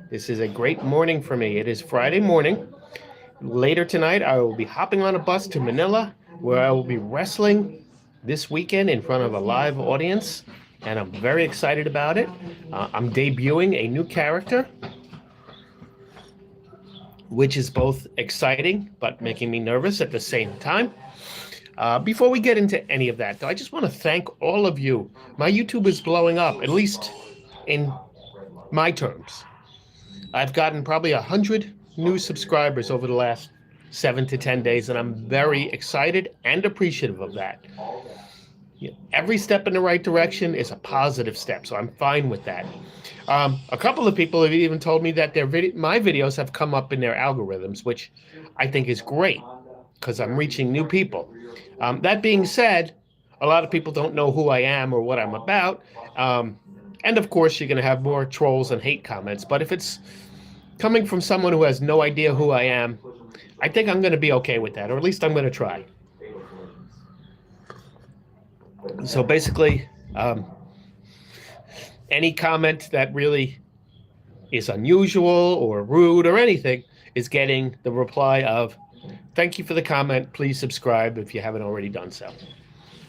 This is a great morning for me. It is Friday morning. Later tonight, I will be hopping on a bus to Manila, where I will be wrestling this weekend in front of a live audience, and I'm very excited about it. I'm debuting a new character, which is both exciting but making me nervous at the same time. Before we get into any of that, though, I just want to thank all of you. My YouTube is blowing up, at least in my terms. I've gotten probably 100 new subscribers over the last 7 to 10 days, and I'm very excited and appreciative of that. Every step in the right direction is a positive step, so I'm fine with that. A couple of people have even told me that my videos have come up in their algorithms, which I think is great because I'm reaching new people. That being said, a lot of people don't know who I am or what I'm about. And of course, you're going to have more trolls and hate comments. But if it's coming from someone who has no idea who I am, I think I'm going to be okay with that, or at least I'm going to try. So basically, any comment that really is unusual or rude or anything is getting the reply of, thank you for the comment. Please subscribe if you haven't already done so.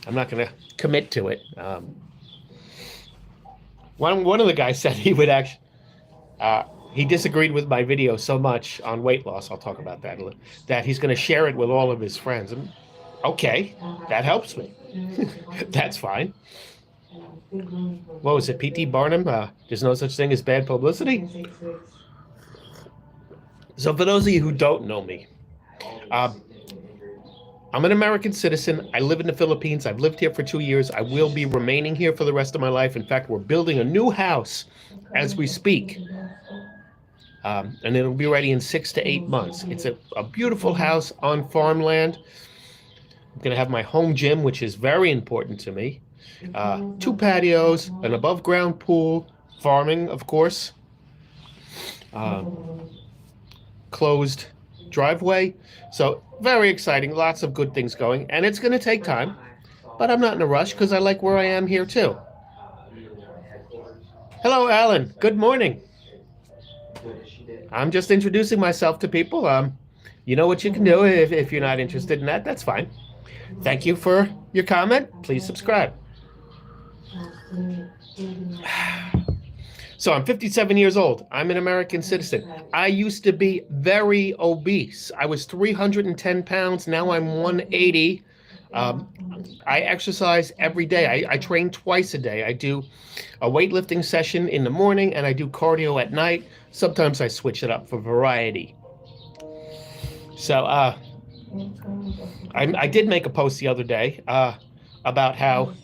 I'm not going to commit to it. One of the guys said he would actually, he disagreed with my video so much on weight loss, I'll talk about that, that he's going to share it with all of his friends. And okay, that helps me. That's fine. What was it, P.T. Barnum? There's no such thing as bad publicity? So for those of you who don't know me, I'm an American citizen. I live in the Philippines. I've lived here for 2 years. I will be remaining here for the rest of my life. In fact, we're building a new house as we speak. And it'll be ready in 6 to 8 months. It's a beautiful house on farmland. I'm going to have my home gym, which is very important to me. 2 patios, an above-ground pool, farming, of course. Closed driveway. So very exciting, lots of good things going, and it's going to take time, but I'm not in a rush because I like where I am here too. Hello, Alan. Good morning. I'm just introducing myself to people. You know what you can do if you're not interested in that. That's fine. Thank you for your comment. Please subscribe. So I'm 57 years old. I'm an American citizen. I used to be very obese. I was 310 pounds. Now I'm 180. I exercise every day. I train twice a day. I do a weightlifting session in the morning and I do cardio at night. Sometimes I switch it up for variety. So I did make a post the other day about how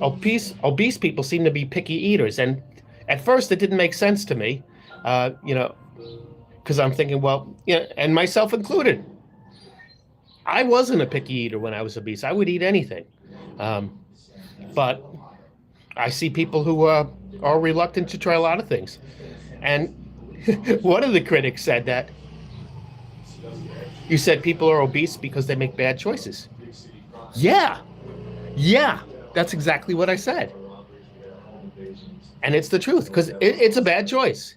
obese people seem to be picky eaters. And at first, it didn't make sense to me, because I'm thinking, well, and myself included. I wasn't a picky eater when I was obese. I would eat anything. But I see people who are reluctant to try a lot of things. And one of the critics said that you said people are obese because they make bad choices. Yeah, that's exactly what I said. And it's the truth, because it's a bad choice.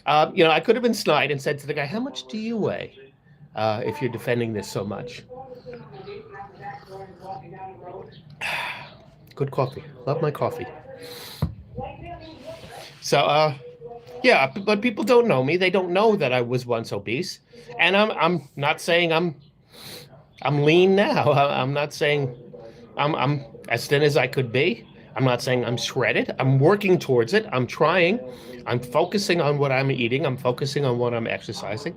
I could have been snide and said to the guy, how much do you weigh if you're defending this so much? Good coffee. Love my coffee. So, yeah, but people don't know me. They don't know that I was once obese. And I'm not saying I'm lean now. I'm not saying I'm as thin as I could be. I'm not saying I'm shredded. I'm working towards it. I'm trying. I'm focusing on what I'm eating. I'm focusing on what I'm exercising.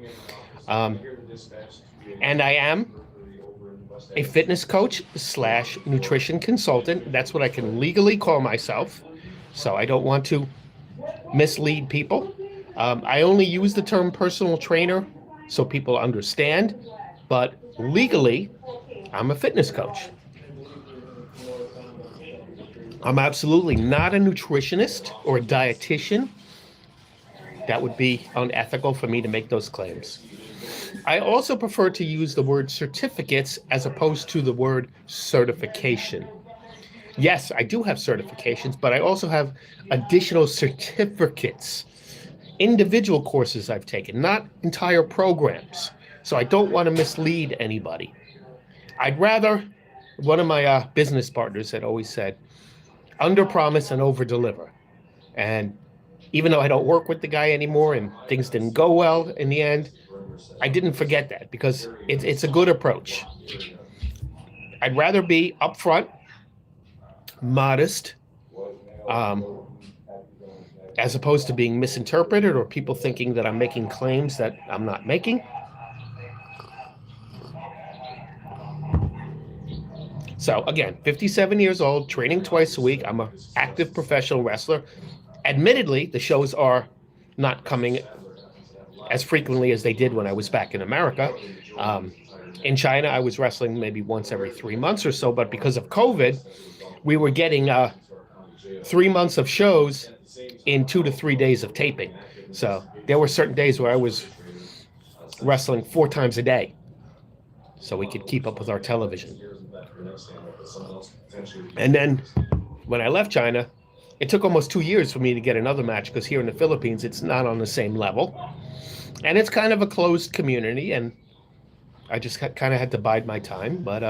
And I am a fitness coach / nutrition consultant. That's what I can legally call myself. So I don't want to mislead people. I only use the term personal trainer so people understand. But legally, I'm a fitness coach. I'm absolutely not a nutritionist or a dietitian. That would be unethical for me to make those claims. I also prefer to use the word certificates as opposed to the word certification. Yes, I do have certifications, but I also have additional certificates. individual courses I've taken, not entire programs. So I don't want to mislead anybody. I'd rather, one of my business partners had always said, under promise and over deliver. And even though I don't work with the guy anymore and things didn't go well in the end, I didn't forget that because it's a good approach. I'd rather be upfront, modest, as opposed to being misinterpreted or people thinking that I'm making claims that I'm not making. So again, 57 years old, training twice a week. I'm an active professional wrestler. Admittedly, the shows are not coming as frequently as they did when I was back in America. In China, I was wrestling maybe once every 3 months or so, but because of COVID, we were getting 3 months of shows in 2 to 3 days of taping. So there were certain days where I was wrestling 4 times a day so we could keep up with our television. And then when I left China, it took almost 2 years for me to get another match because here in the Philippines, it's not on the same level. And it's kind of a closed community, and I just kind of had to bide my time. But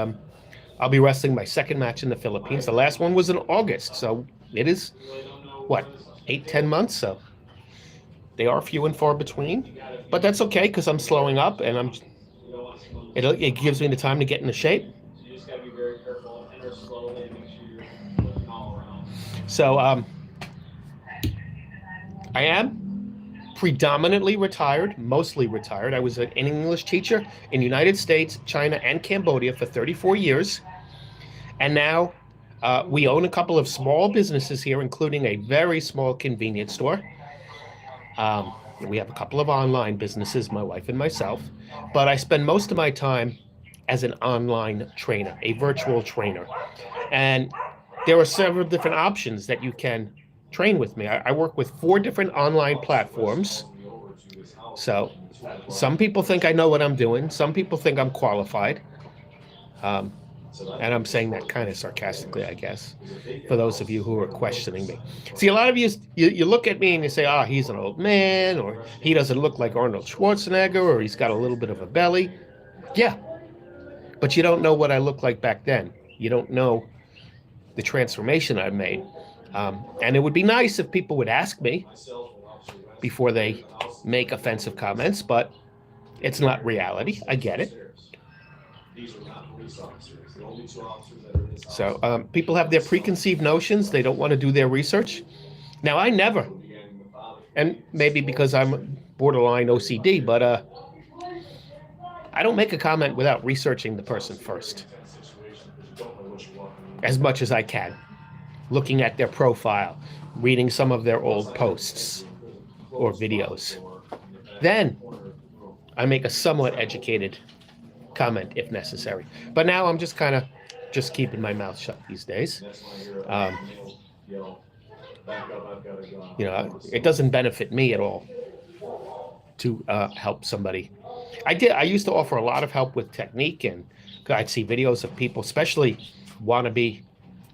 I'll be wrestling my second match in the Philippines. The last one was in August, so it is, 8-10 months? So they are few and far between. But that's okay because I'm slowing up, and it gives me the time to get into shape. So I am predominantly retired, mostly retired. I was an English teacher in the United States, China, and Cambodia for 34 years. And now we own a couple of small businesses here, including a very small convenience store. We have a couple of online businesses, my wife and myself. But I spend most of my time as an online trainer, a virtual trainer. And there are several different options that you can train with me. I work with 4 different online platforms. So some people think I know what I'm doing. Some people think I'm qualified. And I'm saying that kind of sarcastically, I guess, for those of you who are questioning me. See, a lot of you look at me and you say, he's an old man, or he doesn't look like Arnold Schwarzenegger, or he's got a little bit of a belly. Yeah, but you don't know what I looked like back then. You don't know the transformation I've made. And it would be nice if people would ask me before they make offensive comments, but it's not reality. I get it. So people have their preconceived notions. They don't want to do their research. Now, I never, and maybe because I'm borderline OCD, but I don't make a comment without researching the person first, as much as I can. Looking at their profile, reading some of their old posts or videos. Then I make a somewhat educated comment if necessary. But now I'm just kind of keeping my mouth shut these days. It doesn't benefit me at all to help somebody. I used to offer a lot of help with technique, and I'd see videos of people, especially wannabe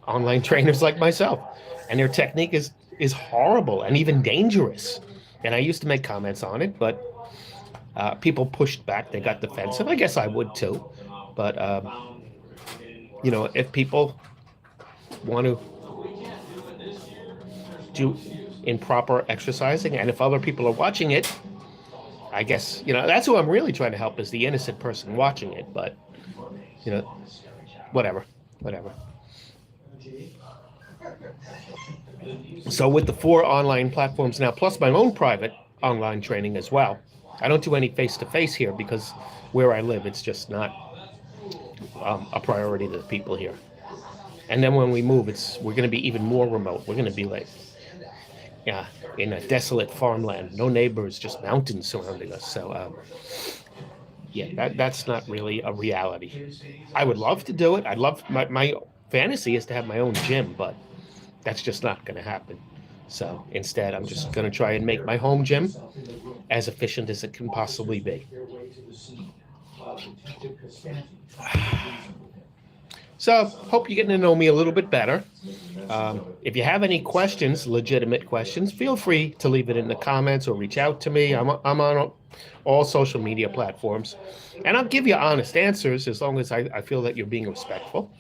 online trainers like myself, and their technique is horrible and even dangerous. And I used to make comments on it, but people pushed back. They got defensive. I guess I would too. But if people want to do improper exercising, and if other people are watching it, I guess that's who I'm really trying to help, is the innocent person watching it. But whatever. So with the 4 online platforms now, plus my own private online training as well, I don't do any face-to-face here because where I live, it's just not a priority to the people here. And then when we move, we're going to be even more remote. We're going to be like, in a desolate farmland, no neighbors, just mountains surrounding us. So, that's not really a reality. I would love to do it. I'd love, my fantasy is to have my own gym, but that's just not going to happen. So instead, I'm just going to try and make my home gym as efficient as it can possibly be. So hope you're getting to know me a little bit better. If you have any questions, legitimate questions, feel free to leave it in the comments or reach out to me. I'm on all social media platforms, and I'll give you honest answers as long as I feel that you're being respectful.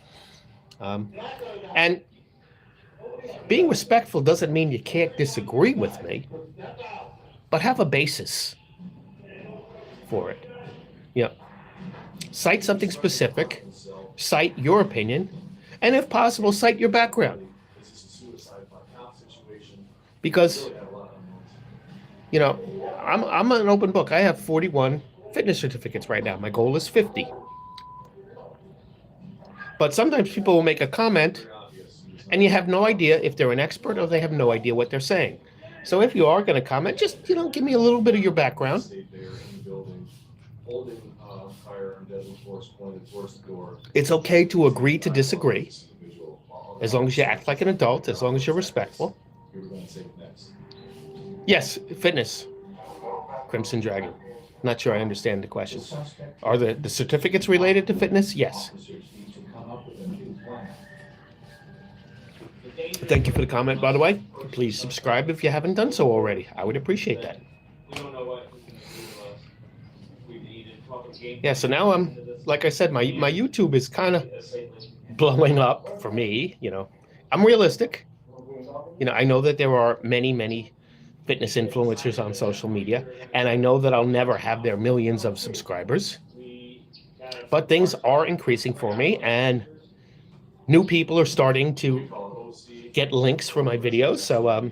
And being respectful doesn't mean you can't disagree with me, but have a basis for it. You know, cite something specific, cite your opinion, and if possible, cite your background. Because, you know, I'm an open book. I have 41 fitness certificates right now. My goal is 50. But sometimes people will make a comment and you have no idea if they're an expert or they have no idea what they're saying. So if you are going to comment, just, give me a little bit of your background. It's okay to agree to disagree, as long as you act like an adult, as long as you're respectful. Yes, fitness. Crimson Dragon. Not sure I understand the question. Are the certificates related to fitness? Yes. Thank you for the comment, by the way. Please subscribe if you haven't done so already. I would appreciate that. Yeah, so now like I said, my YouTube is kind of blowing up for me. I'm realistic. I know that there are many fitness influencers on social media, and I know that I'll never have their millions of subscribers. But things are increasing for me, and new people are starting to get links for my videos. So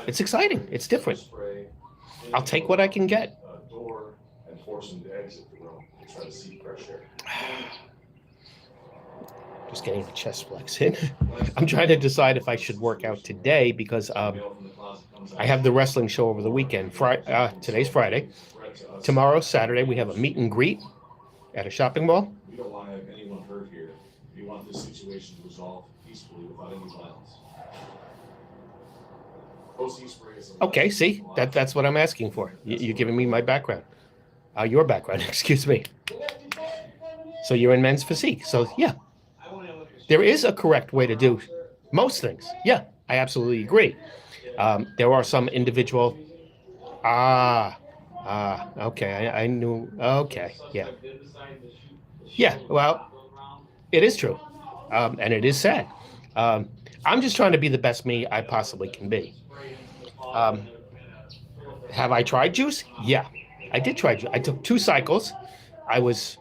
it's exciting. It's different. I'll take what I can get. Just getting the chest flex in. I'm trying to decide if I should work out today because I have the wrestling show over the weekend. Today's Friday. Tomorrow, Saturday, we have a meet and greet at a shopping mall. We don't want to have anyone hurt here. We want this situation resolved peacefully without any violence. Okay, see, that's what I'm asking for. You're giving me my background. Your background, excuse me. So you're in men's physique. So yeah, there is a correct way to do most things. Yeah, I absolutely agree. There are some individual. Okay, I knew. Okay, yeah. Yeah, well, it is true. And it is sad. I'm just trying to be the best me I possibly can be. Have I tried juice? Yeah, I did try juice. I took 2 cycles. I was,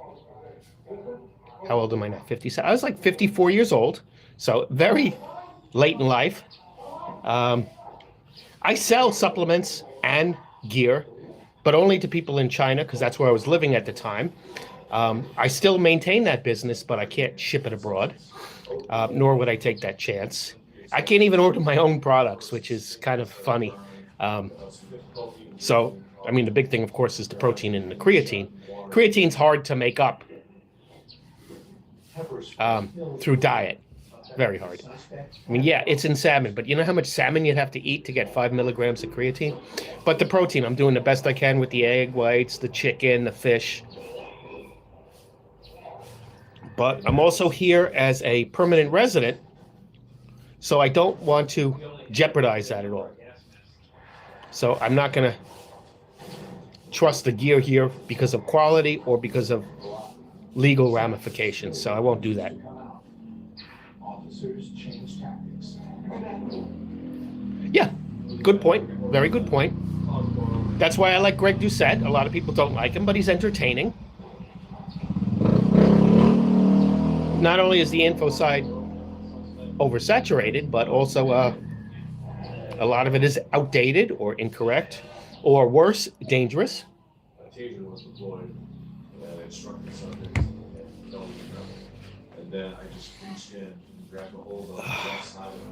how old am I now? 57. I was like 54 years old. So very late in life. I sell supplements and gear, but only to people in China because that's where I was living at the time. I still maintain that business, but I can't ship it abroad, nor would I take that chance. I can't even order my own products, which is kind of funny. So, I mean, the big thing, of course, is the protein and the creatine. Creatine's hard to make up through diet. Very hard. I mean, yeah, it's in salmon, but you know how much salmon you'd have to eat to get 5 milligrams of creatine? But the protein, I'm doing the best I can with the egg whites, the chicken, the fish. But I'm also here as a permanent resident, so I don't want to jeopardize that at all. So I'm not going to trust the gear here because of quality or because of legal ramifications. So I won't do that. Yeah, good point. Very good point. That's why I like Greg Doucette. A lot of people don't like him, but he's entertaining. Not only is the info side oversaturated, but also a lot of it is outdated or incorrect, or worse, dangerous.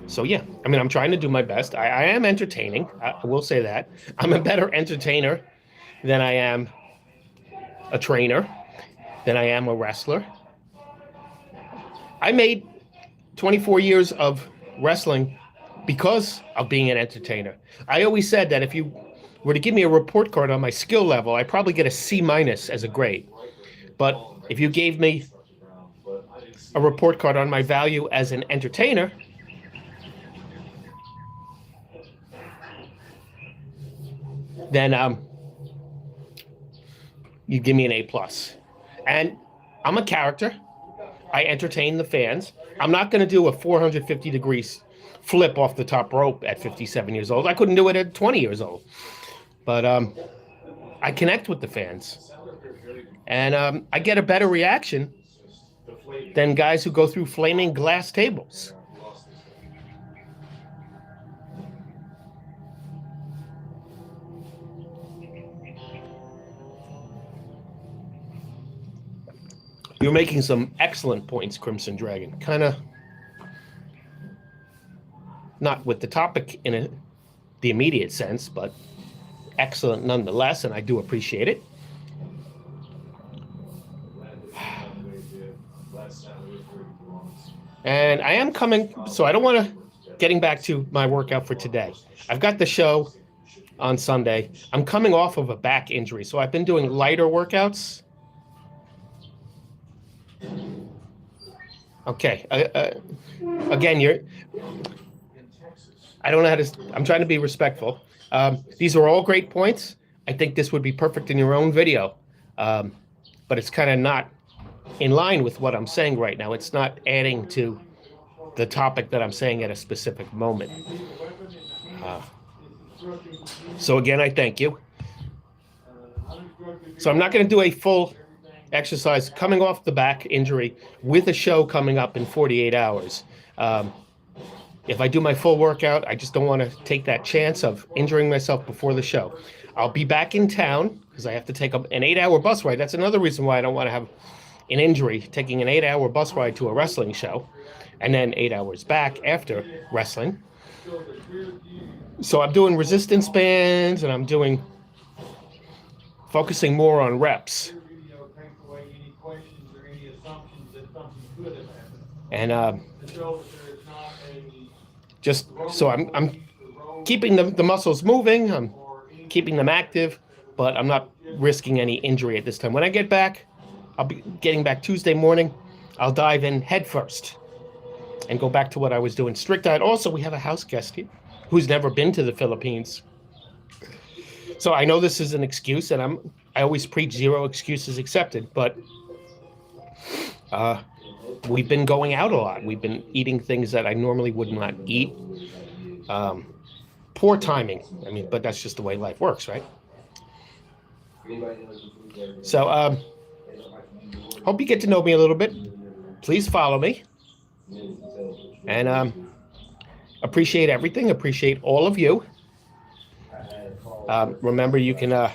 So yeah, I mean, I'm trying to do my best. I am entertaining. I will say that. I'm a better entertainer than I am a trainer, than I am a wrestler. I made 24 years of wrestling because of being an entertainer. I always said that if you were to give me a report card on my skill level, I'd probably get a C- as a grade. But if you gave me a report card on my value as an entertainer, then you give me an A+. And I'm a character. I entertain the fans. I'm not going to do a 450 degrees flip off the top rope at 57 years old. I couldn't do it at 20 years old. But I connect with the fans. And I get a better reaction than guys who go through flaming glass tables. You're making some excellent points, Crimson Dragon. Kind of not with the topic in the immediate sense, but excellent nonetheless, and I do appreciate it. And I am coming, so I don't want to, getting back to my workout for today. I've got the show on Sunday. I'm coming off of a back injury, so I've been doing lighter workouts. Okay. Again, I don't know how to, I'm trying to be respectful. These are all great points. I think this would be perfect in your own video. But it's kind of not in line with what I'm saying right now. It's not adding to the topic that I'm saying at a specific moment. So again, I thank you. So I'm not going to do a full exercise coming off the back injury with a show coming up in 48 hours. If I do my full workout, I just don't want to take that chance of injuring myself before the show. I'll be back in town because I have to take an 8-hour bus ride. That's another reason why I don't want to have an injury, taking an 8-hour bus ride to a wrestling show and then 8 hours back after wrestling. So I'm doing resistance bands and I'm doing focusing more on reps. And just so I'm keeping the muscles moving, I'm keeping them active, but I'm not risking any injury at this time. When I get back, I'll be getting back Tuesday morning. I'll dive in head first and go back to what I was doing. Strict diet. Also, we have a house guest here who's never been to the Philippines. So I know this is an excuse, and I always preach 0 excuses accepted, but we've been going out a lot. We've been eating things that I normally would not eat. Poor timing. I mean, but that's just the way life works, right? So hope you get to know me a little bit. Please follow me. And appreciate everything. Appreciate all of you. Remember, you can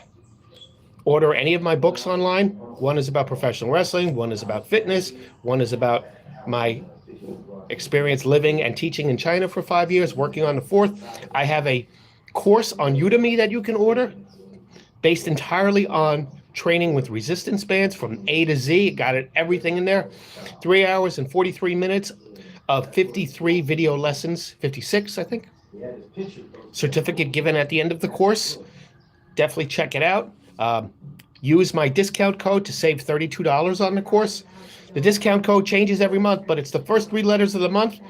order any of my books online. One is about professional wrestling. One is about fitness. One is about my experience living and teaching in China for 5 years, working on the 4th. I have a course on Udemy that you can order based entirely on training with resistance bands from A to Z. Got it, everything in there. 3 hours and 43 minutes of 53 video lessons, 56, I think. Certificate given at the end of the course. Definitely check it out. Use my discount code to save $32 on the course. The discount code changes every month, but it's the first 3 letters of the month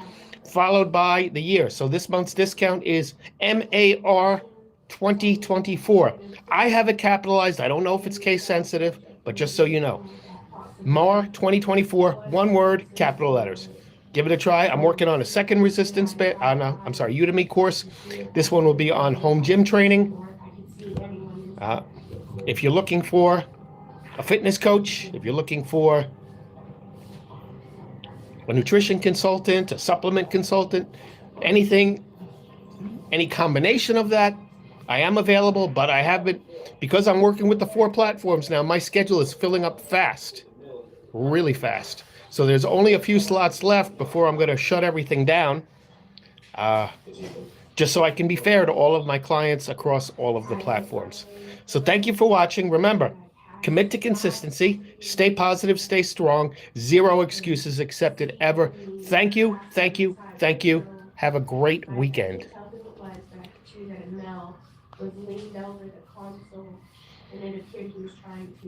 followed by the year. So this month's discount is MAR 2024. I have it capitalized. I don't know if it's case sensitive, but just so you know. MAR 2024, one word, capital letters. Give it a try. I'm working on a second resistance Udemy course. This one will be on home gym training. If you're looking for a fitness coach, if you're looking for a nutrition consultant, a supplement consultant, anything, any combination of that, I am available, but I haven't, because I'm working with the 4 platforms now, my schedule is filling up fast, really fast. So there's only a few slots left before I'm going to shut everything down, just so I can be fair to all of my clients across all of the platforms. So thank you for watching. Remember, commit to consistency, stay positive, stay strong, 0 excuses accepted ever. Thank you, thank you, thank you. Have a great weekend. Was leaned over the console, and it appeared he was trying to